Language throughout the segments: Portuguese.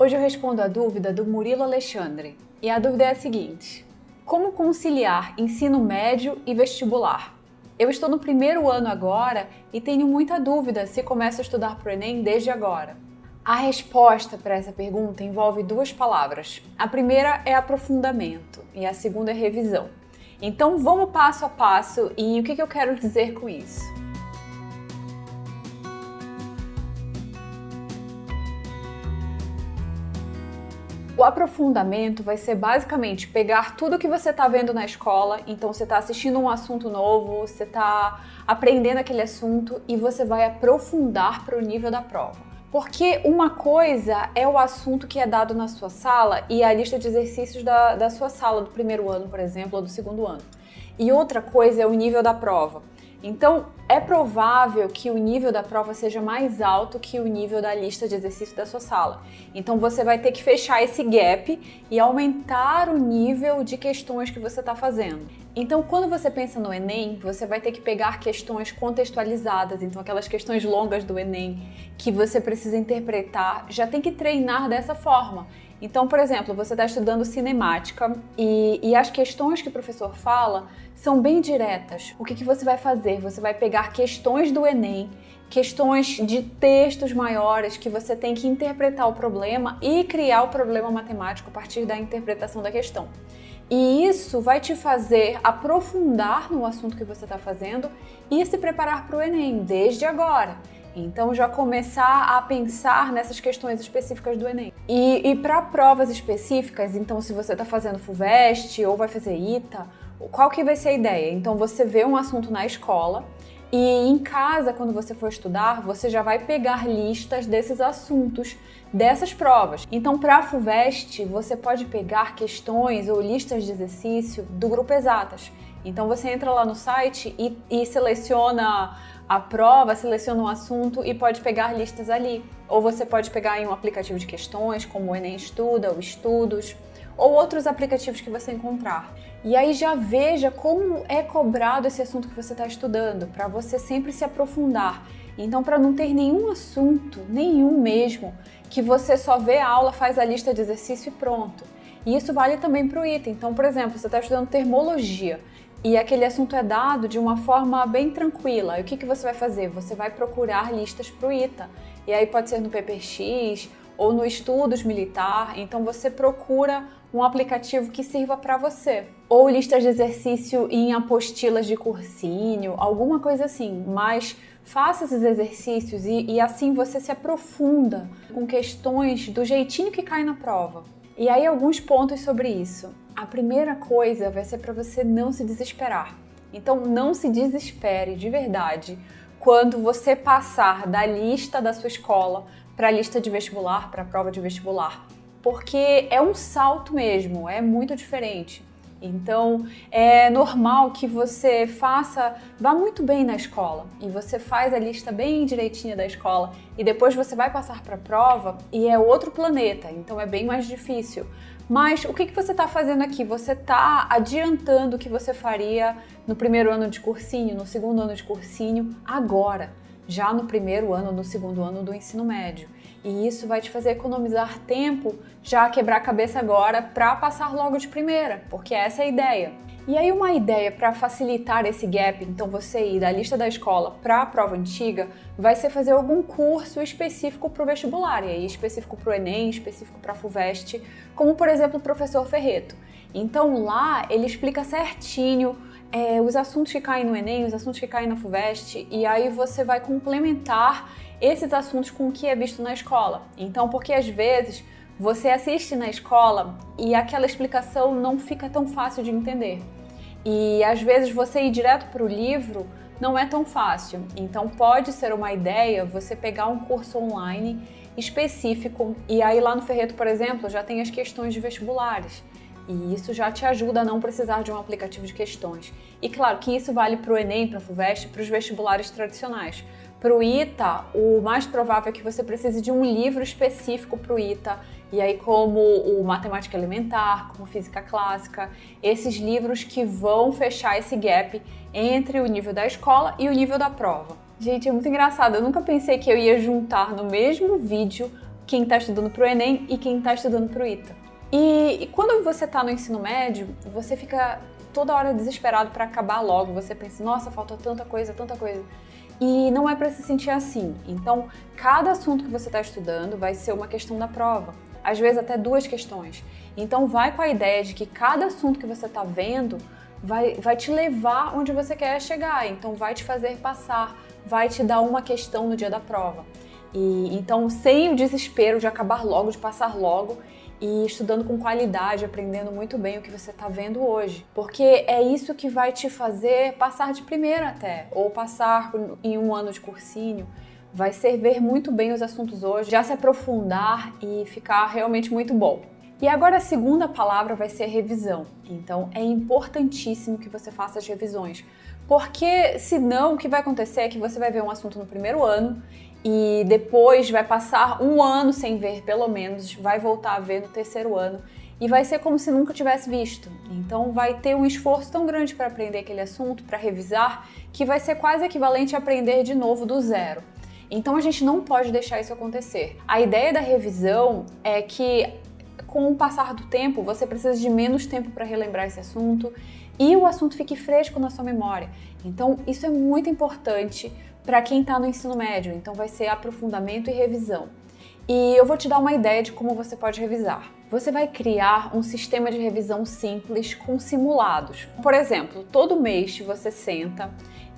Hoje eu respondo a dúvida do Murilo Alexandre. E a dúvida é a seguinte: como conciliar ensino médio e vestibular? Eu estou no primeiro ano agora e tenho muita dúvida se começo a estudar para o Enem desde agora. A resposta para essa pergunta envolve duas palavras. A primeira é aprofundamento e a segunda é revisão. Então vamos passo a passo e o que eu quero dizer com isso? O aprofundamento vai ser basicamente pegar tudo que você está vendo na escola, então você está assistindo um assunto novo, você está aprendendo aquele assunto e você vai aprofundar para o nível da prova. Porque uma coisa é o assunto que é dado na sua sala e a lista de exercícios da sua sala do primeiro ano, por exemplo, ou do segundo ano. E outra coisa é o nível da prova. Então, é provável que o nível da prova seja mais alto que o nível da lista de exercícios da sua sala. Então, você vai ter que fechar esse gap e aumentar o nível de questões que você está fazendo. Então, quando você pensa no Enem, você vai ter que pegar questões contextualizadas. Então, aquelas questões longas do Enem que você precisa interpretar, já tem que treinar dessa forma. Então, por exemplo, você está estudando cinemática e as questões que o professor fala são bem diretas. O que você vai fazer? Você vai pegar questões do Enem, questões de textos maiores que você tem que interpretar o problema e criar o problema matemático a partir da interpretação da questão. E isso vai te fazer aprofundar no assunto que você está fazendo e se preparar para o Enem desde agora. Então já começar a pensar nessas questões específicas do Enem. E para provas específicas, então se você está fazendo FUVEST ou vai fazer ITA, qual que vai ser a ideia? Então você vê um assunto na escola e em casa, quando você for estudar, você já vai pegar listas desses assuntos, dessas provas. Então para a FUVEST, você pode pegar questões ou listas de exercício do Grupo Exatas. Então você entra lá no site e seleciona a prova, seleciona um assunto e pode pegar listas ali. Ou você pode pegar em um aplicativo de questões, como o Enem Estuda, o Estudos, ou outros aplicativos que você encontrar. E aí já veja como é cobrado esse assunto que você está estudando, para você sempre se aprofundar. Então, para não ter nenhum assunto, nenhum mesmo, que você só vê a aula, faz a lista de exercício e pronto. E isso vale também para o ITA. Então, por exemplo, você está estudando termologia, e aquele assunto é dado de uma forma bem tranquila. E o que você vai fazer? Você vai procurar listas para o ITA. E aí pode ser no PPX ou no Estudos Militar. Então você procura um aplicativo que sirva para você. Ou listas de exercício em apostilas de cursinho, alguma coisa assim. Mas faça esses exercícios e assim você se aprofunda com questões do jeitinho que cai na prova. E aí alguns pontos sobre isso. A primeira coisa vai ser para você não se desesperar. Então não se desespere de verdade quando você passar da lista da sua escola para a lista de vestibular, para a prova de vestibular. Porque é um salto mesmo, é muito diferente. Então é normal que você vá muito bem na escola e você faz a lista bem direitinha da escola e depois você vai passar para a prova e é outro planeta, então é bem mais difícil. Mas o que você está fazendo aqui? Você está adiantando o que você faria no primeiro ano de cursinho, no segundo ano de cursinho, agora, já no primeiro ano, no segundo ano do ensino médio. E isso vai te fazer economizar tempo, já quebrar a cabeça agora para passar logo de primeira, porque essa é a ideia. E aí uma ideia para facilitar esse gap, então você ir da lista da escola para a prova antiga, vai ser fazer algum curso específico para o vestibular, e aí específico para o Enem, específico para a FUVEST, como por exemplo o professor Ferreto. Então lá ele explica certinho os assuntos que caem no Enem, os assuntos que caem na FUVEST, e aí você vai complementar esses assuntos com o que é visto na escola. Então, porque às vezes você assiste na escola e aquela explicação não fica tão fácil de entender. E às vezes você ir direto para o livro não é tão fácil. Então pode ser uma ideia você pegar um curso online específico e aí lá no Ferreto, por exemplo, já tem as questões de vestibulares. E isso já te ajuda a não precisar de um aplicativo de questões. E claro que isso vale para o Enem, para a FUVEST, para os vestibulares tradicionais. Para o ITA, o mais provável é que você precise de um livro específico para o ITA, e aí como o Matemática Elementar, como Física Clássica, esses livros que vão fechar esse gap entre o nível da escola e o nível da prova. Gente, é muito engraçado, eu nunca pensei que eu ia juntar no mesmo vídeo quem está estudando para o Enem e quem está estudando para o ITA. E quando você está no ensino médio, você fica toda hora desesperado para acabar logo. Você pensa, nossa, falta tanta coisa, tanta coisa. E não é para se sentir assim. Então, cada assunto que você está estudando vai ser uma questão da prova. Às vezes até 2 questões. Então, vai com a ideia de que cada assunto que você está vendo vai te levar onde você quer chegar. Então, vai te fazer passar, vai te dar uma questão no dia da prova. E então, sem o desespero de acabar logo, de passar logo, e estudando com qualidade, aprendendo muito bem o que você está vendo hoje. Porque é isso que vai te fazer passar de primeira até, ou passar em um ano de cursinho. Vai ser ver muito bem os assuntos hoje, já se aprofundar e ficar realmente muito bom. E agora a segunda palavra vai ser revisão. Então é importantíssimo que você faça as revisões, porque senão o que vai acontecer é que você vai ver um assunto no primeiro ano e depois vai passar um ano sem ver, pelo menos, vai voltar a ver no terceiro ano e vai ser como se nunca tivesse visto. Então vai ter um esforço tão grande para aprender aquele assunto, para revisar, que vai ser quase equivalente a aprender de novo do zero. Então a gente não pode deixar isso acontecer. A ideia da revisão é que com o passar do tempo, você precisa de menos tempo para relembrar esse assunto e o assunto fique fresco na sua memória. Então, isso é muito importante para quem está no ensino médio. Então, vai ser aprofundamento e revisão. E eu vou te dar uma ideia de como você pode revisar. Você vai criar um sistema de revisão simples com simulados. Por exemplo, todo mês você senta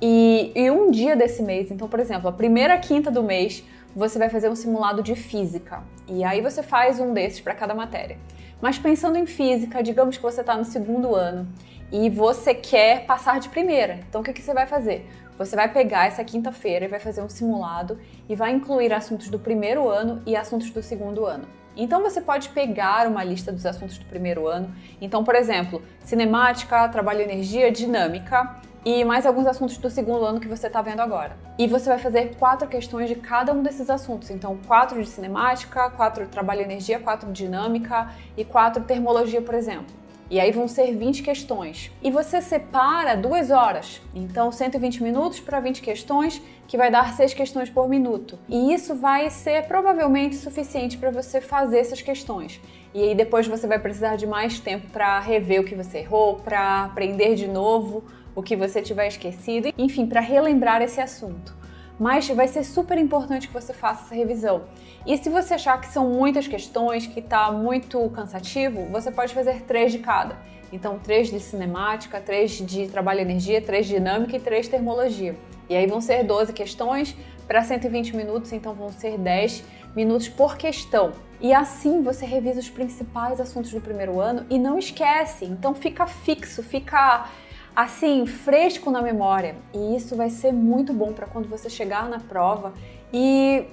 e um dia desse mês, então, por exemplo, a primeira quinta do mês, você vai fazer um simulado de física. E aí você faz um desses para cada matéria. Mas pensando em física, digamos que você está no segundo ano e você quer passar de primeira. Então o que você vai fazer? Você vai pegar essa quinta-feira e vai fazer um simulado e vai incluir assuntos do primeiro ano e assuntos do segundo ano. Então você pode pegar uma lista dos assuntos do primeiro ano. Então, por exemplo, cinemática, trabalho e energia, dinâmica e mais alguns assuntos do segundo ano que você está vendo agora. E você vai fazer 4 questões de cada um desses assuntos. Então, 4 de cinemática, 4 de trabalho e energia, 4 de dinâmica e 4 de termologia, por exemplo. E aí vão ser 20 questões. E você separa 2 horas. Então, 120 minutos para 20 questões, que vai dar 6 questões por minuto. E isso vai ser provavelmente suficiente para você fazer essas questões. E aí depois você vai precisar de mais tempo para rever o que você errou, para aprender de novo o que você tiver esquecido, enfim, para relembrar esse assunto. Mas vai ser super importante que você faça essa revisão. E se você achar que são muitas questões, que está muito cansativo, você pode fazer 3 de cada. Então, 3 de cinemática, 3 de trabalho e energia, 3 de dinâmica e 3 de termologia. E aí vão ser 12 questões para 120 minutos, então vão ser 10 minutos por questão. E assim você revisa os principais assuntos do primeiro ano e não esquece. Então fica fixo, fica assim, fresco na memória. E isso vai ser muito bom para quando você chegar na prova e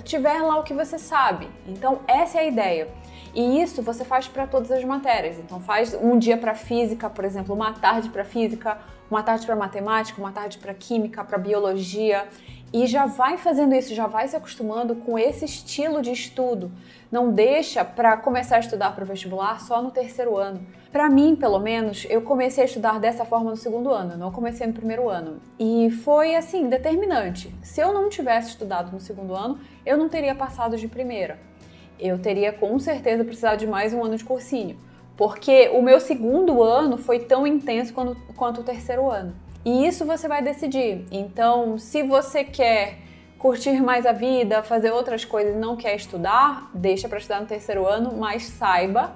tiver lá o que você sabe. Então essa é a ideia. E isso você faz para todas as matérias. Então faz um dia para física, por exemplo, uma tarde para física, uma tarde para matemática, uma tarde para química, para biologia. E já vai fazendo isso, já vai se acostumando com esse estilo de estudo. Não deixa para começar a estudar para o vestibular só no terceiro ano. Para mim, pelo menos, eu comecei a estudar dessa forma no segundo ano, não comecei no primeiro ano. E foi, assim, determinante. Se eu não tivesse estudado no segundo ano, eu não teria passado de primeira. Eu teria, com certeza, precisado de mais um ano de cursinho. Porque o meu segundo ano foi tão intenso quanto o terceiro ano. E isso você vai decidir. Então, se você quer curtir mais a vida, fazer outras coisas e não quer estudar, deixa para estudar no terceiro ano, mas saiba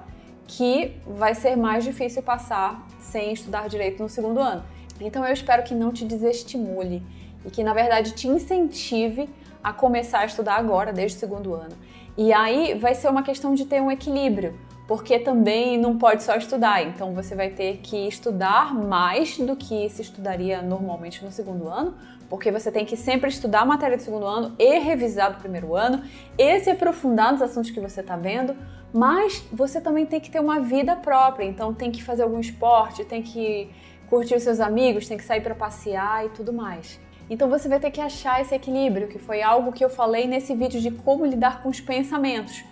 que vai ser mais difícil passar sem estudar direito no segundo ano. Então eu espero que não te desestimule e que, na verdade, te incentive a começar a estudar agora, desde o segundo ano. E aí vai ser uma questão de ter um equilíbrio, porque também não pode só estudar, então você vai ter que estudar mais do que se estudaria normalmente no segundo ano, porque você tem que sempre estudar a matéria do segundo ano e revisar do primeiro ano, e se aprofundar nos assuntos que você está vendo, mas você também tem que ter uma vida própria, então tem que fazer algum esporte, tem que curtir os seus amigos, tem que sair para passear e tudo mais. Então você vai ter que achar esse equilíbrio, que foi algo que eu falei nesse vídeo de como lidar com os pensamentos.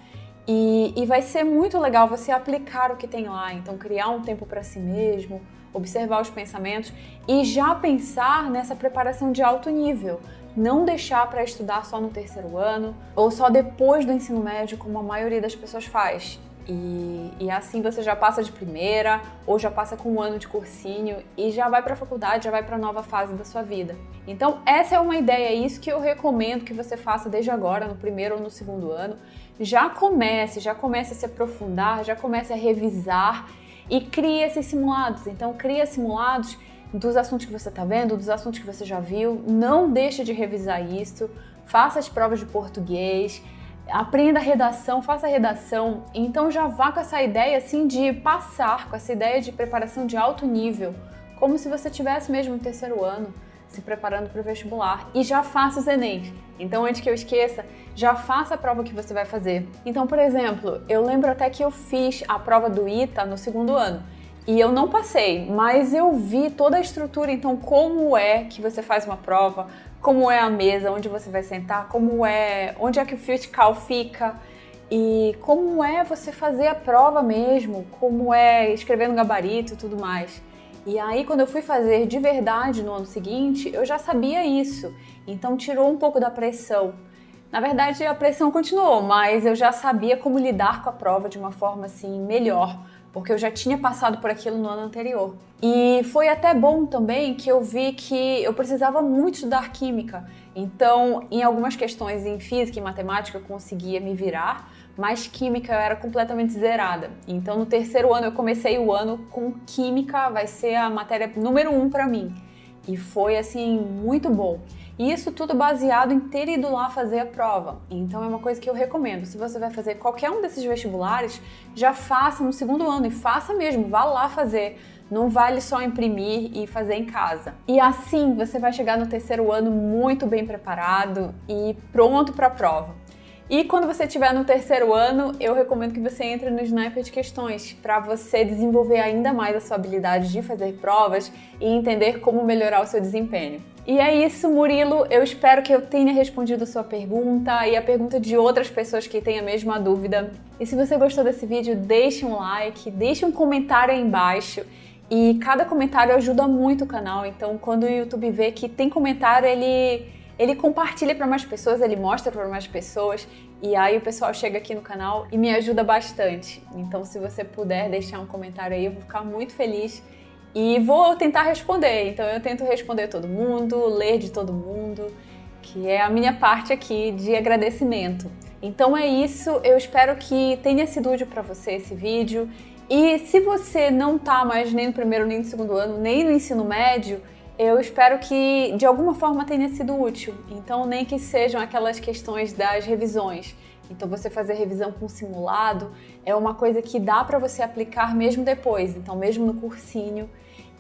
E vai ser muito legal você aplicar o que tem lá, então criar um tempo para si mesmo, observar os pensamentos e já pensar nessa preparação de alto nível, não deixar para estudar só no terceiro ano ou só depois do ensino médio, como a maioria das pessoas faz. E assim você já passa de primeira ou já passa com um ano de cursinho e já vai para a faculdade, já vai para a nova fase da sua vida. Então essa é uma ideia, isso que eu recomendo que você faça desde agora, no primeiro ou no segundo ano. Já comece a se aprofundar, já comece a revisar e crie esses simulados. Então cria simulados dos assuntos que você está vendo, dos assuntos que você já viu. Não deixe de revisar isso, faça as provas de português, aprenda a redação, faça a redação. Então já vá com essa ideia assim de passar, com essa ideia de preparação de alto nível, como se você tivesse mesmo no terceiro ano, se preparando para o vestibular. E já faça os Enems. Então, antes que eu esqueça, já faça a prova que você vai fazer. Então, por exemplo, eu lembro até que eu fiz a prova do ITA no segundo ano. E eu não passei, mas eu vi toda a estrutura, então como é que você faz uma prova, como é a mesa, onde você vai sentar, onde é que o fiscal fica e como é você fazer a prova mesmo, como é escrever no gabarito e tudo mais. E aí quando eu fui fazer de verdade no ano seguinte, eu já sabia isso, então tirou um pouco da pressão. Na verdade a pressão continuou, mas eu já sabia como lidar com a prova de uma forma assim melhor, porque eu já tinha passado por aquilo no ano anterior. E foi até bom também que eu vi que eu precisava muito estudar química. Então, em algumas questões em física e matemática eu conseguia me virar, mas química eu era completamente zerada. Então, no terceiro ano eu comecei o ano com química, vai ser a matéria número 1 para mim. E foi, assim, muito bom. E isso tudo baseado em ter ido lá fazer a prova. Então é uma coisa que eu recomendo. Se você vai fazer qualquer um desses vestibulares, já faça no segundo ano e faça mesmo, vá lá fazer. Não vale só imprimir e fazer em casa. E assim você vai chegar no terceiro ano muito bem preparado e pronto para a prova. E quando você estiver no terceiro ano, eu recomendo que você entre no Sniper de Questões para você desenvolver ainda mais a sua habilidade de fazer provas e entender como melhorar o seu desempenho. E é isso, Murilo. Eu espero que eu tenha respondido a sua pergunta e a pergunta de outras pessoas que têm a mesma dúvida. E se você gostou desse vídeo, deixe um like, deixe um comentário aí embaixo. E cada comentário ajuda muito o canal, então quando o YouTube vê que tem comentário, ele compartilha para mais pessoas, ele mostra para mais pessoas e aí o pessoal chega aqui no canal e me ajuda bastante. Então se você puder deixar um comentário aí, eu vou ficar muito feliz e vou tentar responder. Então eu tento responder todo mundo, ler de todo mundo, que é a minha parte aqui de agradecimento. Então é isso, eu espero que tenha sido útil para você esse vídeo. E se você não tá mais nem no primeiro, nem no segundo ano, nem no ensino médio, eu espero que de alguma forma tenha sido útil. Então nem que sejam aquelas questões das revisões. Então você fazer revisão com simulado é uma coisa que dá para você aplicar mesmo depois, então mesmo no cursinho.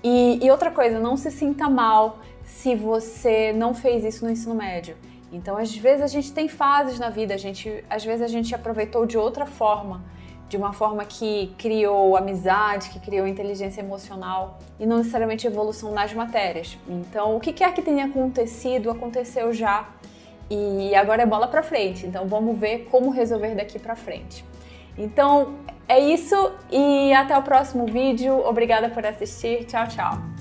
E outra coisa, não se sinta mal se você não fez isso no ensino médio. Então às vezes a gente tem fases na vida, às vezes a gente aproveitou de outra forma. De uma forma que criou amizade, que criou inteligência emocional e não necessariamente evolução nas matérias. Então, o que quer que tenha acontecido, aconteceu já e agora é bola pra frente. Então, vamos ver como resolver daqui pra frente. Então, é isso e até o próximo vídeo. Obrigada por assistir. Tchau, tchau.